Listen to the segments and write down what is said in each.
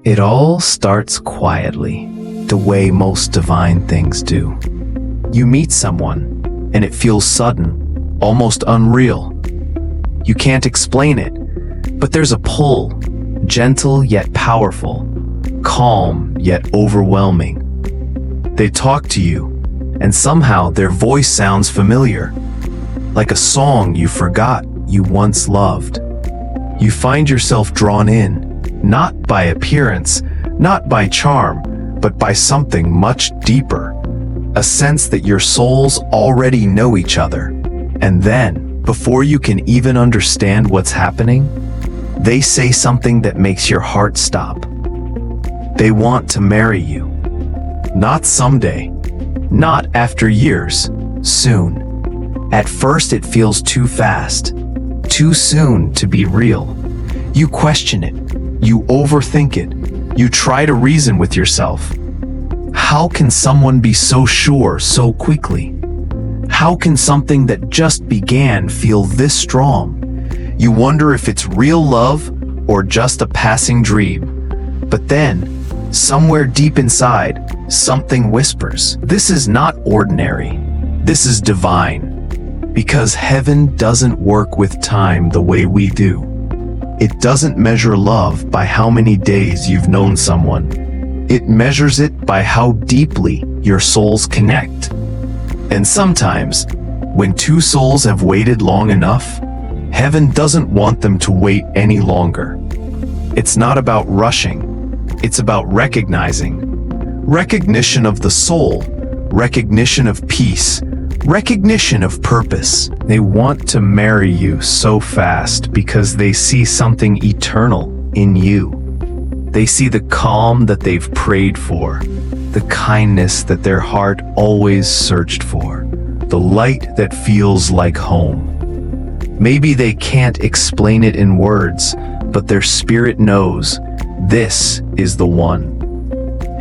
It all starts quietly, the way most divine things do. You meet someone, and it feels sudden, almost unreal. You can't explain it, but there's a pull, gentle yet powerful, calm yet overwhelming. They talk to you, and somehow their voice sounds familiar, like a song you forgot you once loved. You find yourself drawn in, not by appearance, not by charm, but by something much deeper, a sense that your souls already know each other. And then, before you can even understand what's happening, they say something that makes your heart stop. They want to marry you. Not someday, not after years, soon. At first it feels too fast, too soon to be real. You question it, you overthink it, you try to reason with yourself. How can someone be so sure so quickly? How can something that just began feel this strong? You wonder if it's real love or just a passing dream. But then, somewhere deep inside, something whispers, "This is not ordinary. This is divine." Because heaven doesn't work with time the way we do. It doesn't measure love by how many days you've known someone. It measures it by how deeply your souls connect. And sometimes, when two souls have waited long enough, heaven doesn't want them to wait any longer. It's not about rushing. It's about recognizing. Recognition of the soul, recognition of peace, recognition of purpose. They want to marry you so fast because they see something eternal in you. They see the calm that they've prayed for, the kindness that their heart always searched for, the light that feels like home. Maybe they can't explain it in words, but their spirit knows this is the one.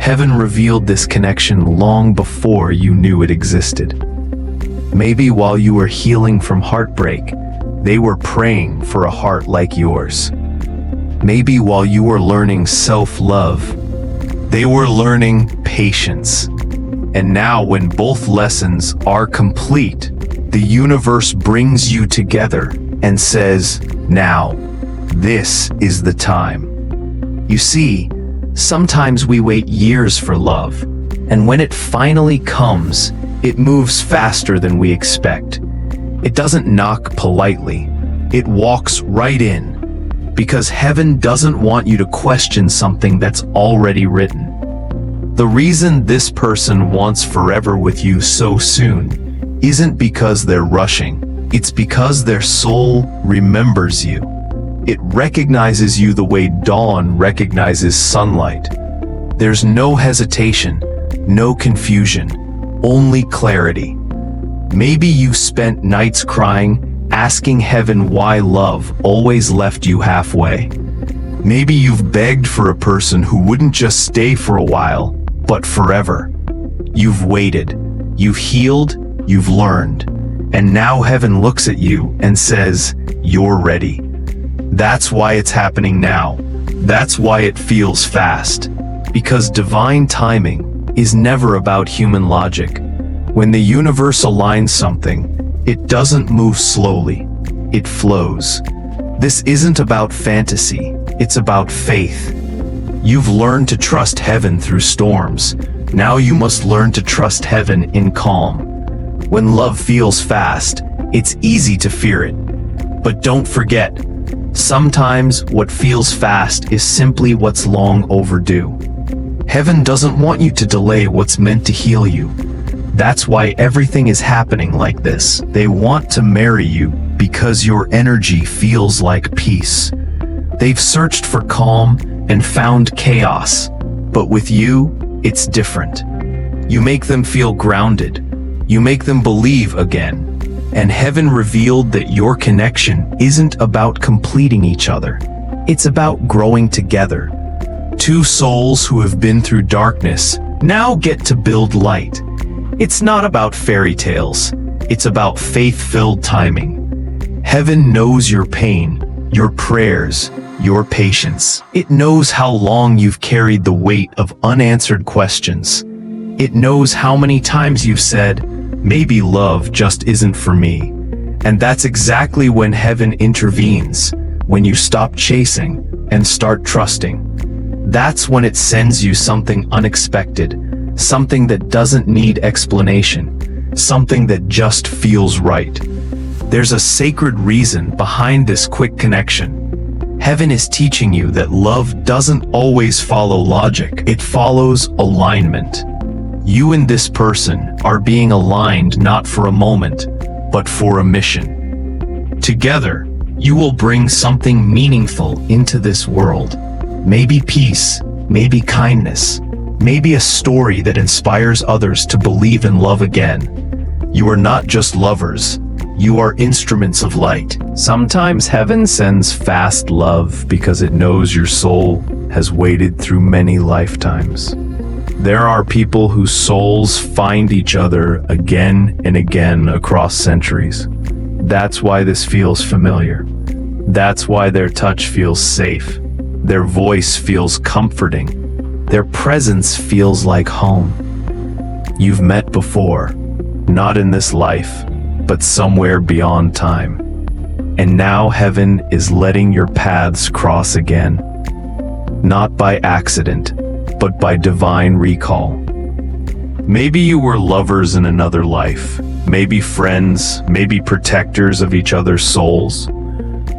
Heaven revealed this connection long before you knew it existed. Maybe while you were healing from heartbreak, they were praying for a heart like yours. Maybe while you were learning self-love, they were learning patience. And now when both lessons are complete, the universe brings you together and says, "Now, this is the time." You see, sometimes we wait years for love, and when it finally comes, it moves faster than we expect. It doesn't knock politely. It walks right in. Because heaven doesn't want you to question something that's already written. The reason this person wants forever with you so soon isn't because they're rushing. It's because their soul remembers you. It recognizes you the way dawn recognizes sunlight. There's no hesitation, no confusion. Only clarity. Maybe you spent nights crying, asking heaven why love always left you halfway. Maybe you've begged for a person who wouldn't just stay for a while, but forever. You've waited, you've healed, you've learned, and now heaven looks at you and says, "You're ready." That's why it's happening now. That's why it feels fast. Because divine timing is never about human logic. When the universe aligns something, it doesn't move slowly, it flows. This isn't about fantasy, it's about faith. You've learned to trust heaven through storms. Now you must learn to trust heaven in calm. When love feels fast, it's easy to fear it. But don't forget, sometimes what feels fast is simply what's long overdue. Heaven doesn't want you to delay what's meant to heal you. That's why everything is happening like this. They want to marry you because your energy feels like peace. They've searched for calm and found chaos. But with you, it's different. You make them feel grounded. You make them believe again. And heaven revealed that your connection isn't about completing each other. It's about growing together. Two souls who have been through darkness now get to build light. It's not about fairy tales. It's about faith-filled timing. Heaven knows your pain, your prayers, your patience. It knows how long you've carried the weight of unanswered questions. It knows how many times you've said, maybe love just isn't for me. And that's exactly when heaven intervenes, when you stop chasing and start trusting. That's when it sends you something unexpected, something that doesn't need explanation, something that just feels right. There's a sacred reason behind this quick connection. Heaven is teaching you that love doesn't always follow logic, it follows alignment. You and this person are being aligned not for a moment, but for a mission. Together, you will bring something meaningful into this world. Maybe peace, maybe kindness, maybe a story that inspires others to believe in love again. You are not just lovers, you are instruments of light. Sometimes heaven sends fast love because it knows your soul has waited through many lifetimes. There are people whose souls find each other again and again across centuries. That's why this feels familiar. That's why their touch feels safe. Their voice feels comforting. Their presence feels like home. You've met before, not in this life, but somewhere beyond time. And now heaven is letting your paths cross again. Not by accident, but by divine recall. Maybe you were lovers in another life, maybe friends, maybe protectors of each other's souls.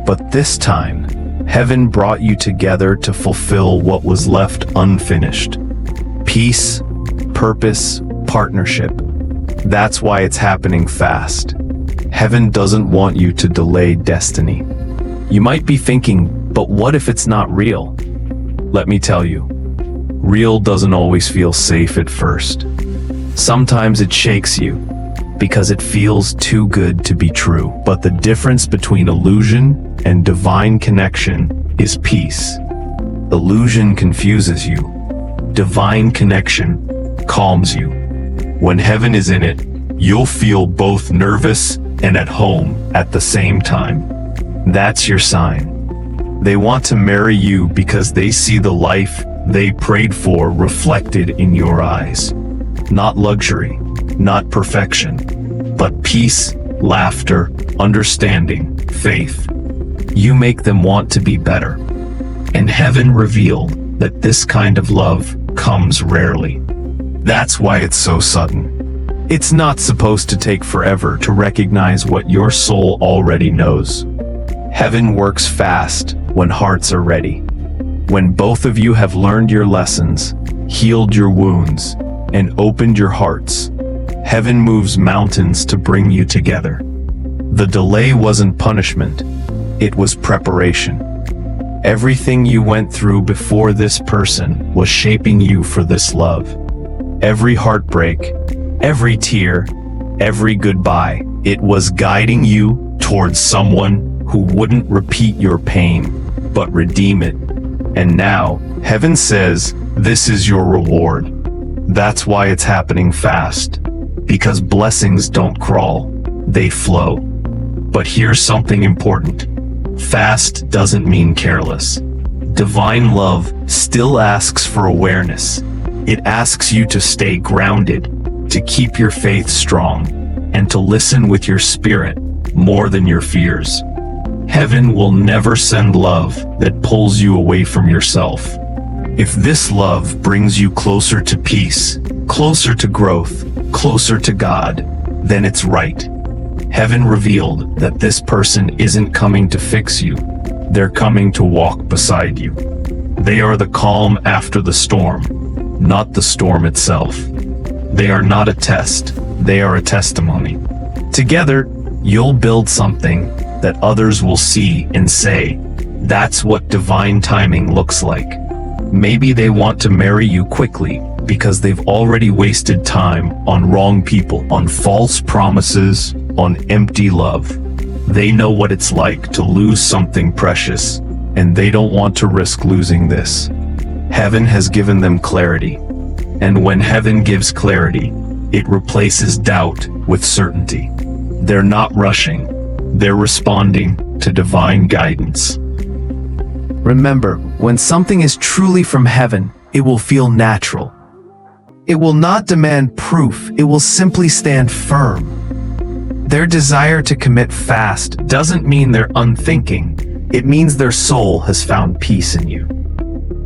But this time, heaven brought you together to fulfill what was left unfinished. Peace, purpose, partnership. That's why it's happening fast. Heaven doesn't want you to delay destiny. You might be thinking, but what if it's not real? Let me tell you, real doesn't always feel safe at first. Sometimes it shakes you because it feels too good to be true. But the difference between illusion and divine connection is peace. Illusion confuses you. Divine connection calms you. When heaven is in it, you'll feel both nervous and at home at the same time. That's your sign. They want to marry you because they see the life they prayed for reflected in your eyes. Not luxury, not perfection, but peace, laughter, understanding, faith. You make them want to be better. And heaven revealed that this kind of love comes rarely. That's why it's so sudden. It's not supposed to take forever to recognize what your soul already knows. Heaven works fast when hearts are ready. When both of you have learned your lessons, healed your wounds, and opened your hearts, heaven moves mountains to bring you together. The delay wasn't punishment, it was preparation. Everything you went through before this person was shaping you for this love. Every heartbreak, every tear, every goodbye, it was guiding you towards someone who wouldn't repeat your pain, but redeem it. And now, heaven says, this is your reward. That's why it's happening fast. Because blessings don't crawl, they flow. But here's something important. Fast doesn't mean careless. Divine love still asks for awareness. It asks you to stay grounded, to keep your faith strong, and to listen with your spirit more than your fears. Heaven will never send love that pulls you away from yourself. If this love brings you closer to peace, closer to growth, closer to God, then it's right. Heaven revealed that this person isn't coming to fix you. They're coming to walk beside you. They are the calm after the storm, not the storm itself. They are not a test, they are a testimony. Together, you'll build something that others will see and say, that's what divine timing looks like. Maybe they want to marry you quickly because they've already wasted time on wrong people, on false promises, on empty love. They know what it's like to lose something precious, and they don't want to risk losing this. Heaven has given them clarity, and when heaven gives clarity, it replaces doubt with certainty. They're not rushing, they're responding to to divine guidance. Remember, when something is truly from heaven, it will feel natural. It will not demand proof, it will simply stand firm. Their desire to commit fast doesn't mean they're unthinking, it means their soul has found peace in you.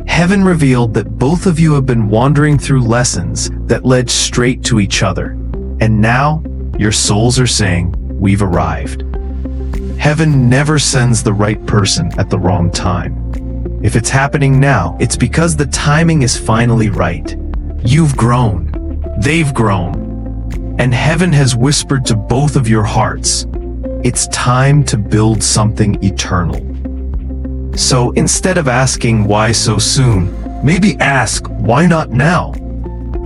Heaven revealed that both of you have been wandering through lessons that led straight to each other, and now your souls are saying, "We've arrived." Heaven never sends the right person at the wrong time. If it's happening now, it's because the timing is finally right. You've grown, they've grown, and heaven has whispered to both of your hearts, it's time to build something eternal. So instead of asking why so soon, maybe ask why not now?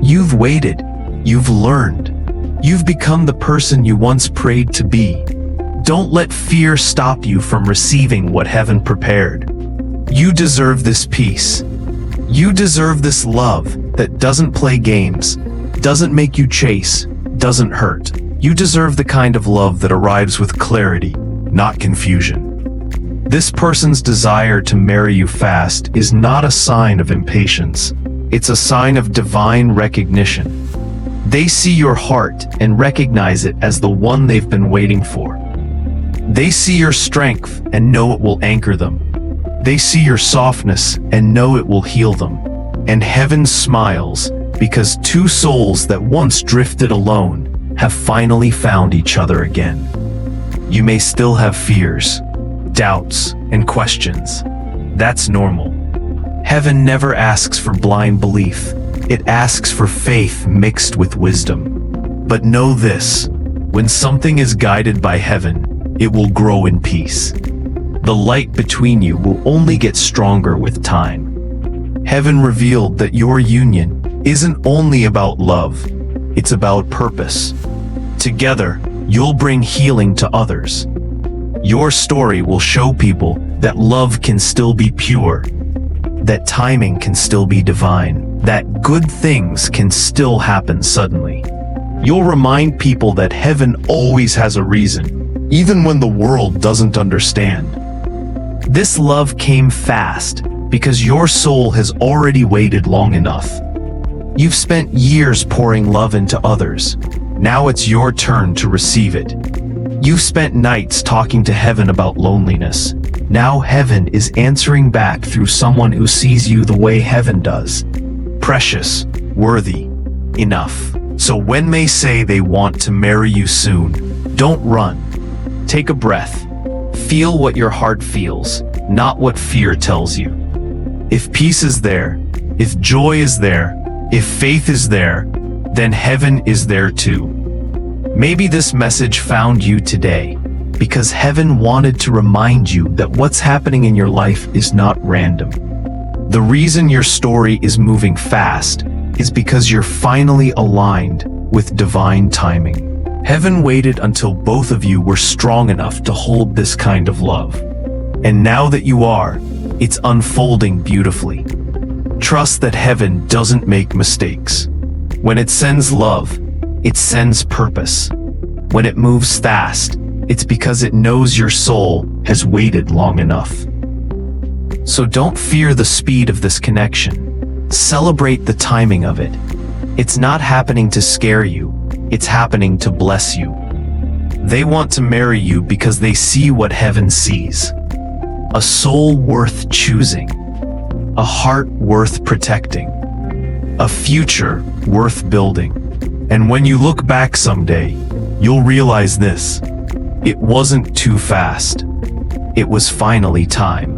You've waited, you've learned, you've become the person you once prayed to be. Don't let fear stop you from receiving what heaven prepared. You deserve this peace. You deserve this love that doesn't play games, doesn't make you chase, doesn't hurt. You deserve the kind of love that arrives with clarity, not confusion. This person's desire to marry you fast is not a sign of impatience. It's a sign of divine recognition. They see your heart and recognize it as the one they've been waiting for. They see your strength and know it will anchor them. They see your softness and know it will heal them. And heaven smiles because two souls that once drifted alone have finally found each other again. You may still have fears, doubts, and questions. That's normal. Heaven never asks for blind belief. It asks for faith mixed with wisdom. But know this, when something is guided by heaven, it will grow in peace. The light between you will only get stronger with time. Heaven revealed that your union isn't only about love, it's about purpose. Together, you'll bring healing to others. Your story will show people that love can still be pure, that timing can still be divine, that good things can still happen suddenly. You'll remind people that heaven always has a reason, even when the world doesn't understand. This love came fast because your soul has already waited long enough. You've spent years pouring love into others. Now it's your turn to receive it. You've spent nights talking to heaven about loneliness. Now heaven is answering back through someone who sees you the way heaven does. Precious, worthy, enough. So when they say they want to marry you soon, don't run. Take a breath. Feel what your heart feels, not what fear tells you. If peace is there, if joy is there, if faith is there, then heaven is there too. Maybe this message found you today because heaven wanted to remind you that what's happening in your life is not random. The reason your story is moving fast is because you're finally aligned with divine timing. Heaven waited until both of you were strong enough to hold this kind of love. And now that you are, it's unfolding beautifully. Trust that heaven doesn't make mistakes. When it sends love, it sends purpose. When it moves fast, it's because it knows your soul has waited long enough. So don't fear the speed of this connection. Celebrate the timing of it. It's not happening to scare you. It's happening to bless you. They want to marry you because they see what heaven sees. A soul worth choosing. A heart worth protecting. A future worth building. And when you look back someday, you'll realize this. It wasn't too fast. It was finally time.